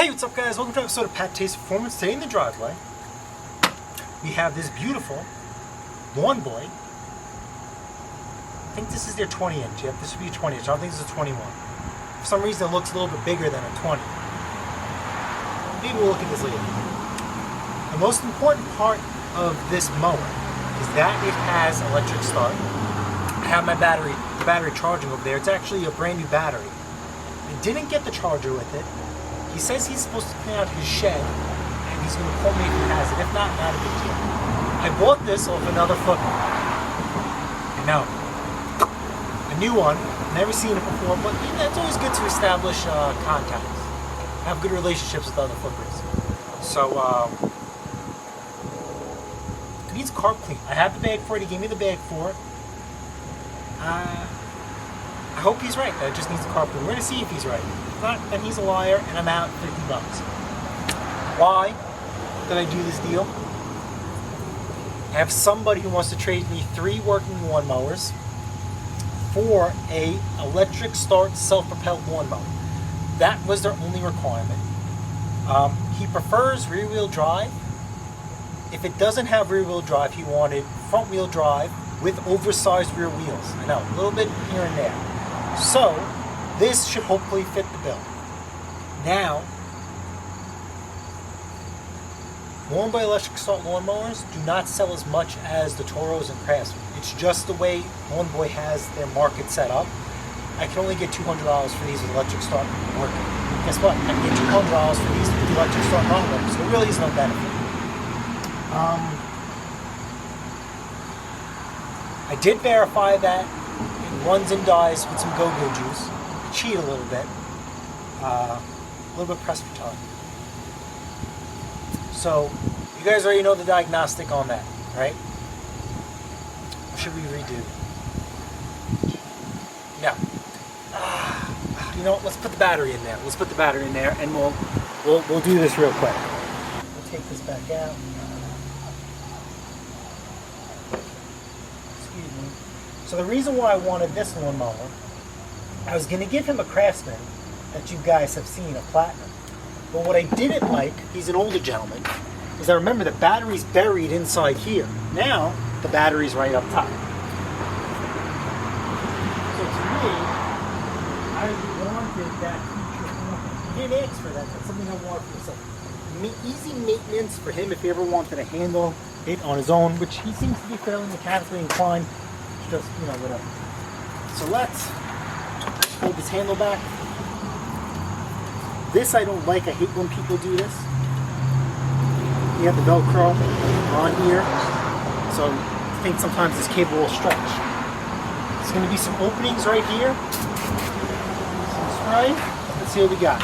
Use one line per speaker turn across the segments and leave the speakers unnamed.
Hey, what's up guys? Welcome to an episode of PATTAY'S Performance. Today in the driveway, we have this beautiful Lawnboy. I think this is their 20 inch. Yep, this would be a 20 inch. I don't think this is a 21. For some reason it looks a little bit bigger than a 20. Maybe we'll look at this later. The most important part of this mower is that it has electric start. I have the battery charging over there. It's actually a brand new battery. I didn't get the charger with it. He says he's supposed to clean out his shed, and he's going to call me if he has it. If not a big deal. I bought this off another flipper. I know. A new one. Never seen it before, but you know, it's always good to establish contacts. Have good relationships with other flippers. So, it needs carb clean. I have the bag for it. He gave me the bag for it. I hope he's right. That it just needs a carb clean. We're going to see if he's right. If not, then he's a liar, and I'm out $50. Why did I do this deal? I have somebody who wants to trade me 3 working lawnmowers for a electric start self-propelled lawnmower. That was their only requirement. He prefers rear-wheel drive. If it doesn't have rear-wheel drive, he wanted front-wheel drive with oversized rear wheels. I know, a little bit here and there. So, this should hopefully fit the bill. Now, Lawnboy electric start lawnmowers do not sell as much as the Toros and Craftsman. It's just the way Lawnboy has their market set up. I can only get $200 for these with electric start working. Guess what? I can get $200 for these with the electric start lawnmowers, so there really is no benefit. I did verify that it runs and dies with some go-go juice. Cheat a little bit pressed for time. So, you guys already know the diagnostic on that, right? Or should we redo? No. You know what? Let's put the battery in there. Let's put the battery in there, and we'll do this real quick. We'll take this back out. Excuse me. So the reason why I wanted this lawnmower, I was going to give him a Craftsman that you guys have seen, a Platinum. But what I didn't like, he's an older gentleman, is I remember the battery's buried inside here. Now, the battery's right up top. So to me, I wanted that feature. He didn't ask for that. That's something I wanted for myself. Easy maintenance for him if he ever wanted to handle it on his own, which he seems to be fairly mechanically inclined. Just, you know, whatever. So let's hold this handle back. This I don't like. I hate when people do this. You have the Velcro on here, so I think sometimes this cable will stretch. There's going to be some openings right here. Some spray. Let's see what we got.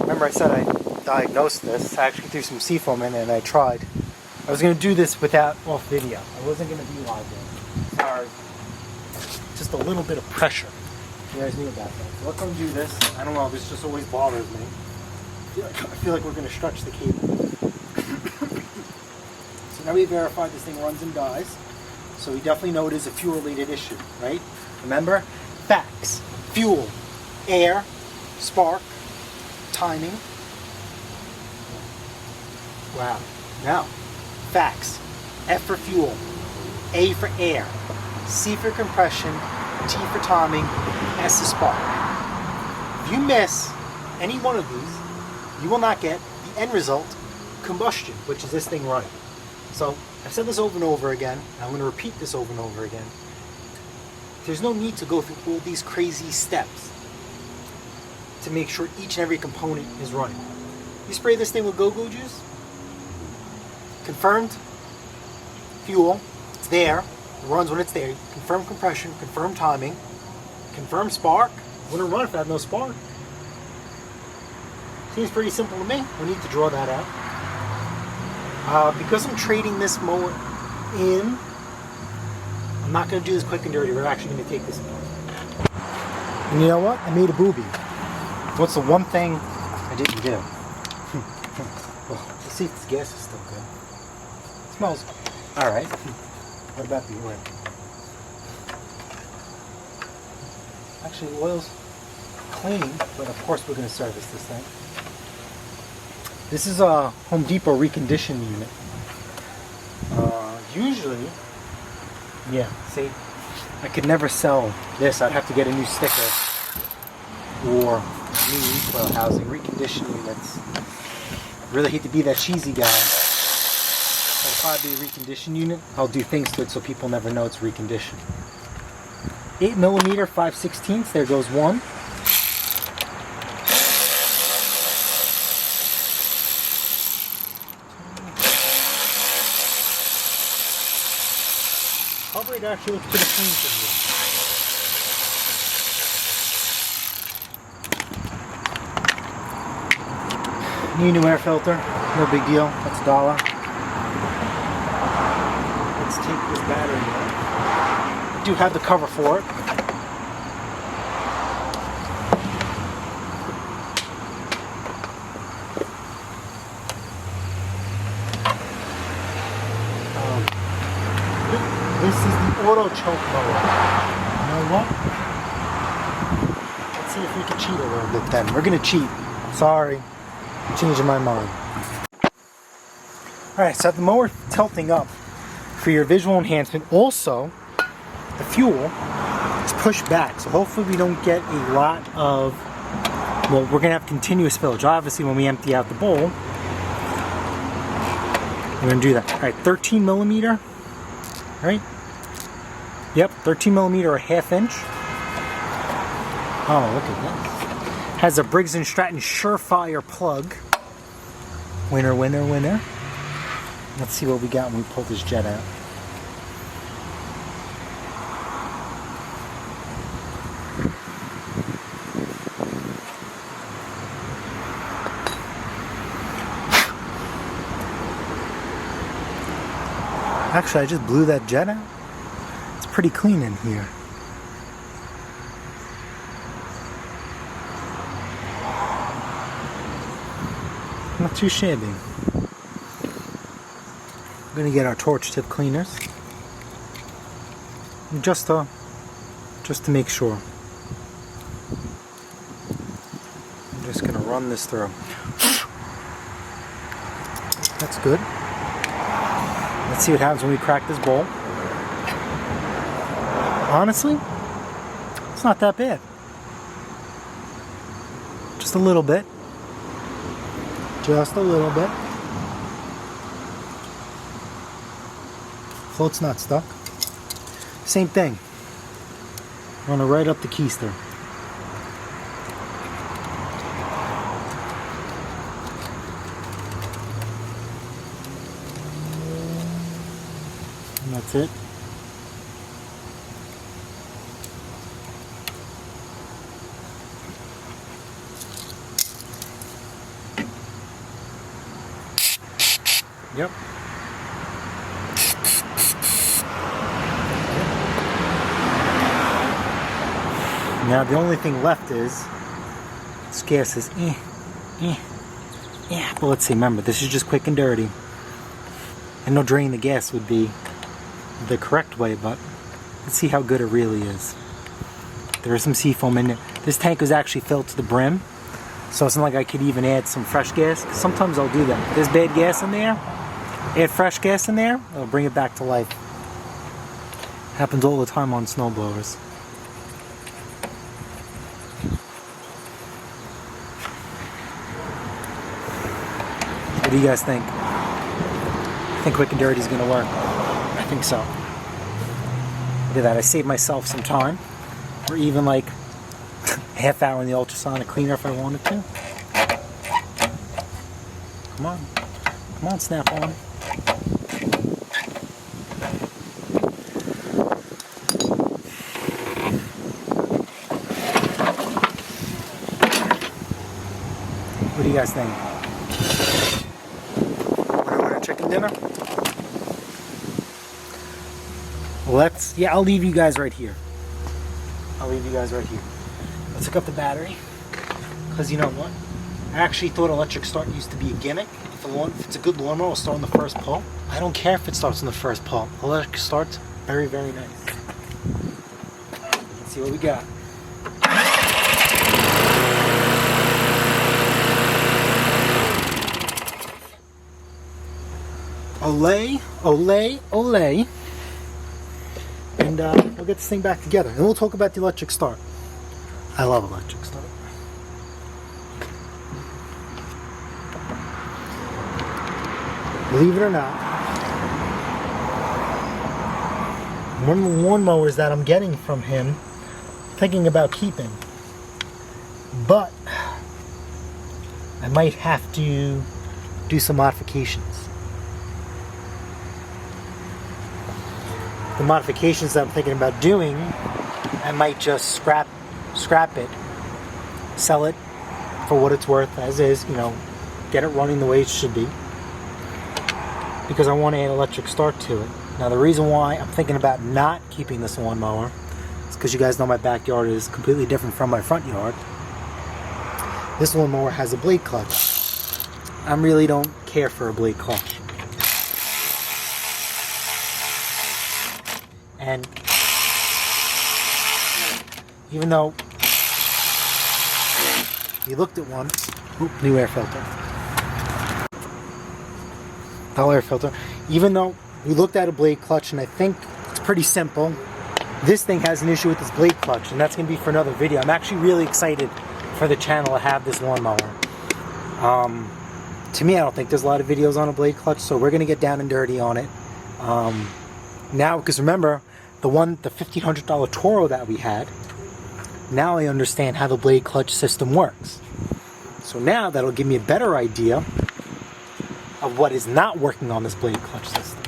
Remember I said I diagnosed this. I actually threw some seafoam in it and I tried. I was going to do this without off video. I wasn't going to be live there. Sorry. Just a little bit of pressure. You guys knew about that. So let's undo this. I don't know, this just always bothers me. I feel like we're going to stretch the cable. So now we verified this thing runs and dies. So we definitely know it is a fuel-related issue, right? Remember? Facts. Fuel. Air. Spark. Timing. Wow. Now, facts. F for fuel, A for air, C for compression, T for timing, S is spark. If you miss any one of these, you will not get the end result, combustion, which is this thing running. So, I've said this over and over again, and I'm going to repeat this over and over again. There's no need to go through all these crazy steps to make sure each and every component is running. You spray this thing with go-go juice, confirmed fuel, it's there, it runs when it's there, confirmed compression, confirmed timing, confirmed spark. Wouldn't run if it had no spark. Seems pretty simple to me. We need to draw that out. Because I'm trading this mower in, I'm not going to do this quick and dirty. We're actually going to take this apart. And you know what? I made a booby. What's the one thing I didn't do? Well, let's see if this gas is still good. It smells alright. What about the oil? Actually, the oil's clean, but of course we're going to service this thing. This is a Home Depot recondition unit. Usually, yeah, see, I could never sell this. I'd have to get a new sticker or new recoil housing. Recondition units. Really hate to be that cheesy guy. But if I be a recondition unit, I'll do things to it so people never know it's reconditioned. 8mm 5/16. There goes one. It actually looks pretty clean for me. New air filter, no big deal. That's $1. Let's take this battery out. I do have the cover for it. This is the auto choke mower. You know what? Let's see if we can cheat a little bit then. We're going to cheat. Sorry. I'm changing my mind. Alright, so the mower tilting up for your visual enhancement. Also, the fuel is pushed back. So hopefully we don't get a lot of, well, we're going to have continuous spillage. Obviously when we empty out the bowl, we're going to do that. Alright, 13mm. Right? Yep, 13mm or a 1/2 inch. Oh, look at that. Has a Briggs & Stratton Surefire plug. Winner, winner, winner. Let's see what we got when we pull this jet out. Actually, I just blew that jet out. It's pretty clean in here. Not too shabby. We're gonna get our torch tip cleaners, just to make sure. I'm just gonna run this through. That's good. Let's see what happens when we crack this bowl. Honestly, it's not that bad. Just a little bit. Just a little bit. Float's not stuck. Same thing. Run it right up the keister. And that's it. Yep. Now the only thing left is this gas is but let's see, remember this is just quick and dirty. And no draining the gas would be the correct way, but let's see how good it really is. There is some seafoam in it. This tank was actually filled to the brim, so it's not like I could even add some fresh gas. Sometimes I'll do that. If there's bad gas in there, add fresh gas in there, it'll bring it back to life. Happens all the time on snowblowers. What do you guys think? I think quick and dirty is going to work. I think so. Look at that. I saved myself some time. Or even like a half hour in the ultrasonic cleaner if I wanted to. Come on. Come on, snap on. What do you guys think? chicken dinner? I'll leave you guys right here. Let's hook up the battery. Because you know what? I actually thought electric start used to be a gimmick. If it's a good lawnmower, it'll start on the first pull. I don't care if it starts on the first pull. Electric start's very, very nice. Let's see what we got. Olay, olay, olay. And we'll get this thing back together. And we'll talk about the electric start. I love electric start. Believe it or not, one of the lawnmowers that I'm getting from him, thinking about keeping, but I might have to do some modifications. The modifications that I'm thinking about doing, I might just scrap it, sell it for what it's worth as is, you know, get it running the way it should be, because I want to add electric start to it. Now the reason why I'm thinking about not keeping this lawnmower is because you guys know my backyard is completely different from my front yard. This lawnmower has a blade clutch. I really don't care for a blade clutch. And even though you looked at one, new air filter. Air filter. Even though we looked at a blade clutch, and I think it's pretty simple, this thing has an issue with this blade clutch, and that's going to be for another video. I'm actually really excited for the channel to have this lawnmower. To me, I don't think there's a lot of videos on a blade clutch, so we're going to get down and dirty on it. Now, because remember, the $1,500 Toro that we had, now I understand how the blade clutch system works. So now that'll give me a better idea of what is not working on this blade clutch system.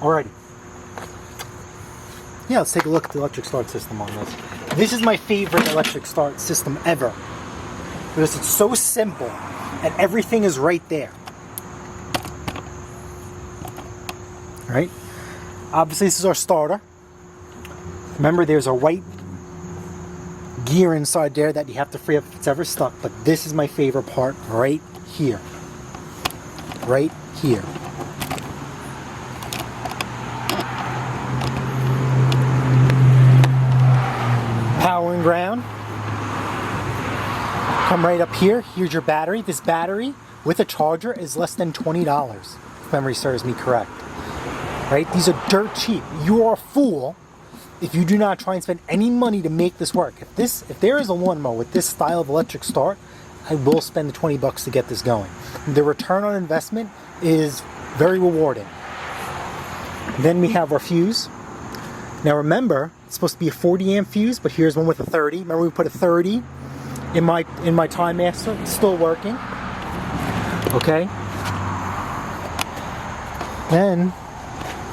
Alrighty. Yeah, let's take a look at the electric start system on this. This is my favorite electric start system ever, because it's so simple and everything is right there. Alright? Obviously, this is our starter. Remember, there's a white gear inside there that you have to free up if it's ever stuck, but this is my favorite part right here. Right here. Power and ground. Come right up here. Here's your battery. This battery with a charger is less than $20, if memory serves me correct. Right? These are dirt cheap. You are a fool if you do not try and spend any money to make this work. If there is a lawnmower with this style of electric start, I will spend the $20 to get this going. The return on investment is very rewarding. Then we have our fuse. Now remember, it's supposed to be a 40 amp fuse, but here's one with a 30. Remember we put a 30 in my Time Master. It's still working. Okay. Then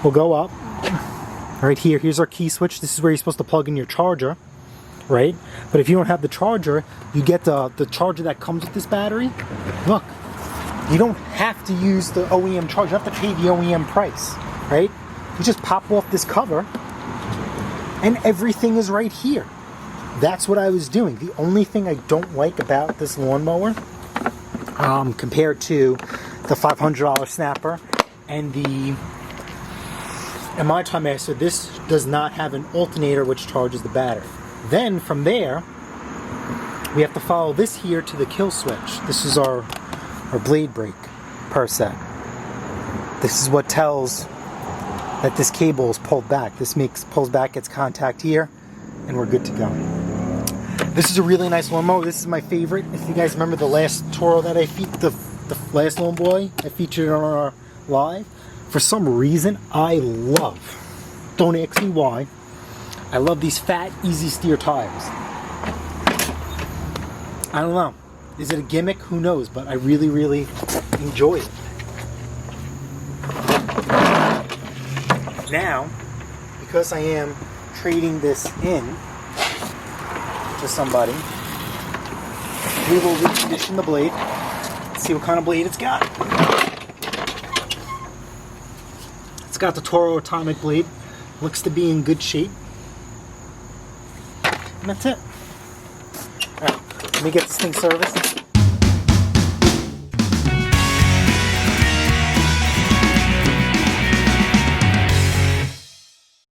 we'll go up right here. Here's our key switch. This is where you're supposed to plug in your charger, right? But if you don't have the charger, you get the charger that comes with this battery. Look, you don't have to use the OEM charger. You don't have to pay the OEM price, right? You just pop off this cover and everything is right here. That's what I was doing. The only thing I don't like about this lawnmower, compared to the $500 snapper and my Time Master, this does not have an alternator which charges the battery. Then from there, we have to follow this here to the kill switch. This is our blade brake per se. This is what tells that this cable is pulled back. This pulls back, gets contact here, and we're good to go. This is a really nice lawnmower. This is my favorite. If you guys remember the last Toro that I featured, the last Lawnboy I featured on our live, for some reason I love, don't ask me why, I love these fat, easy steer tires. I don't know. Is it a gimmick? Who knows? But I really, really enjoy it. Now, because I am trading this in to somebody, we will recondition the blade, see what kind of blade it's got. It's got the Toro Atomic blade, looks to be in good shape, and that's it. Alright, let me get this thing serviced.